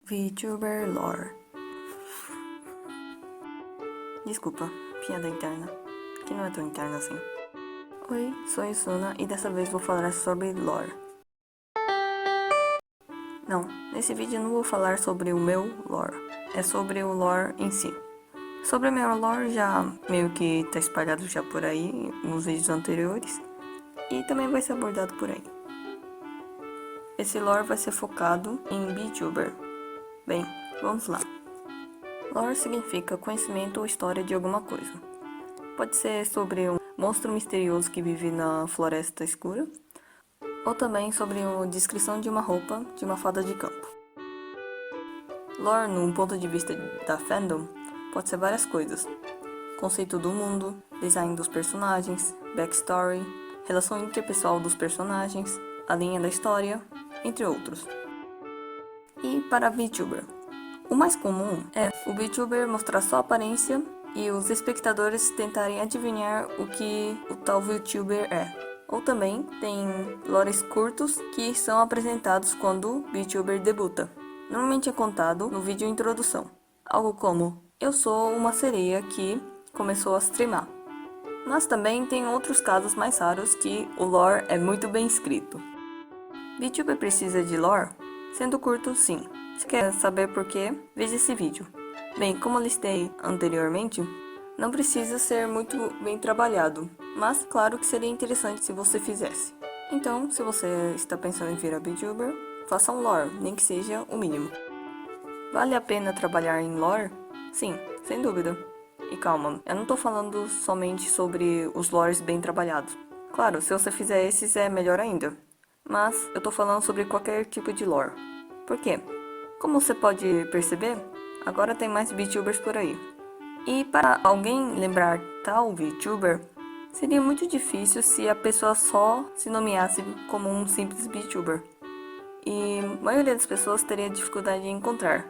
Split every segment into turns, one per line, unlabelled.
VTuber lore. Desculpa, piada interna, que não é tão interna assim. Oi, sou a Isuna e dessa vez vou falar sobre lore. Não, nesse vídeo eu não vou falar sobre o meu lore, é sobre o lore em si. Sobre o meu lore já meio que tá espalhado já por aí nos vídeos anteriores e também vai ser abordado por aí. Esse lore vai ser focado em VTuber. Bem, vamos lá. Lore significa conhecimento ou história de alguma coisa. Pode ser sobre um monstro misterioso que vive na floresta escura, ou também sobre a descrição de uma roupa de uma fada de campo. Lore, num ponto de vista da fandom, pode ser várias coisas. Conceito do mundo, design dos personagens, backstory, relação interpessoal dos personagens, a linha da história, entre outros. E para VTuber. O mais comum é o VTuber mostrar sua aparência e os espectadores tentarem adivinhar o que o tal VTuber é. Ou também tem lores curtos que são apresentados quando o VTuber debuta. Normalmente é contado no vídeo introdução. Algo como, eu sou uma sereia que começou a streamar. Mas também tem outros casos mais raros que o lore é muito bem escrito. VTuber precisa de lore? Sendo curto, sim. Se quer saber por quê, veja esse vídeo. Bem, como listei anteriormente, não precisa ser muito bem trabalhado, mas claro que seria interessante se você fizesse. Então, se você está pensando em virar VTuber, faça um lore, nem que seja o mínimo. Vale a pena trabalhar em lore? Sim, sem dúvida. E calma, eu não tô falando somente sobre os lores bem trabalhados. Claro, se você fizer esses é melhor ainda. Mas eu tô falando sobre qualquer tipo de lore. Por quê? Como você pode perceber, agora tem mais VTubers por aí. E para alguém lembrar tal VTuber, seria muito difícil se a pessoa só se nomeasse como um simples VTuber. E a maioria das pessoas teria dificuldade em encontrar,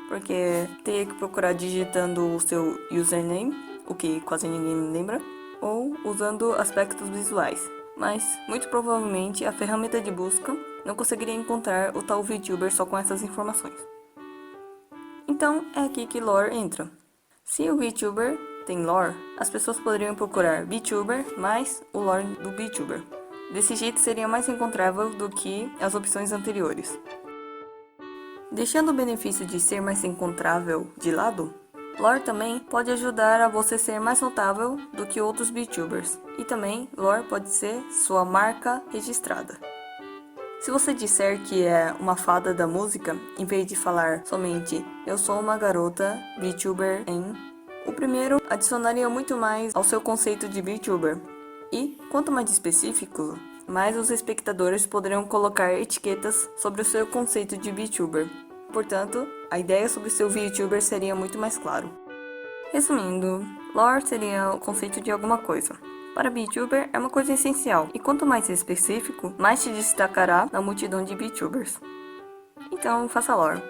porque teria que procurar digitando o seu username, o que quase ninguém lembra, ou usando aspectos visuais. Mas, muito provavelmente, a ferramenta de busca não conseguiria encontrar o tal VTuber só com essas informações. Então, é aqui que lore entra. Se o VTuber tem lore, as pessoas poderiam procurar VTuber mais o lore do VTuber. Desse jeito seria mais encontrável do que as opções anteriores. Deixando o benefício de ser mais encontrável de lado, lore também pode ajudar a você ser mais notável do que outros VTubers. E também, lore pode ser sua marca registrada. Se você disser que é uma fada da música, em vez de falar somente eu sou uma garota VTuber em, o primeiro adicionaria muito mais ao seu conceito de VTuber. E, quanto mais específico, mais os espectadores poderão colocar etiquetas sobre o seu conceito de VTuber. Portanto, a ideia sobre seu VTuber seria muito mais claro. Resumindo, lore seria o conceito de alguma coisa. Para VTuber é uma coisa essencial, e quanto mais específico, mais te destacará na multidão de VTubers. Então, faça lore.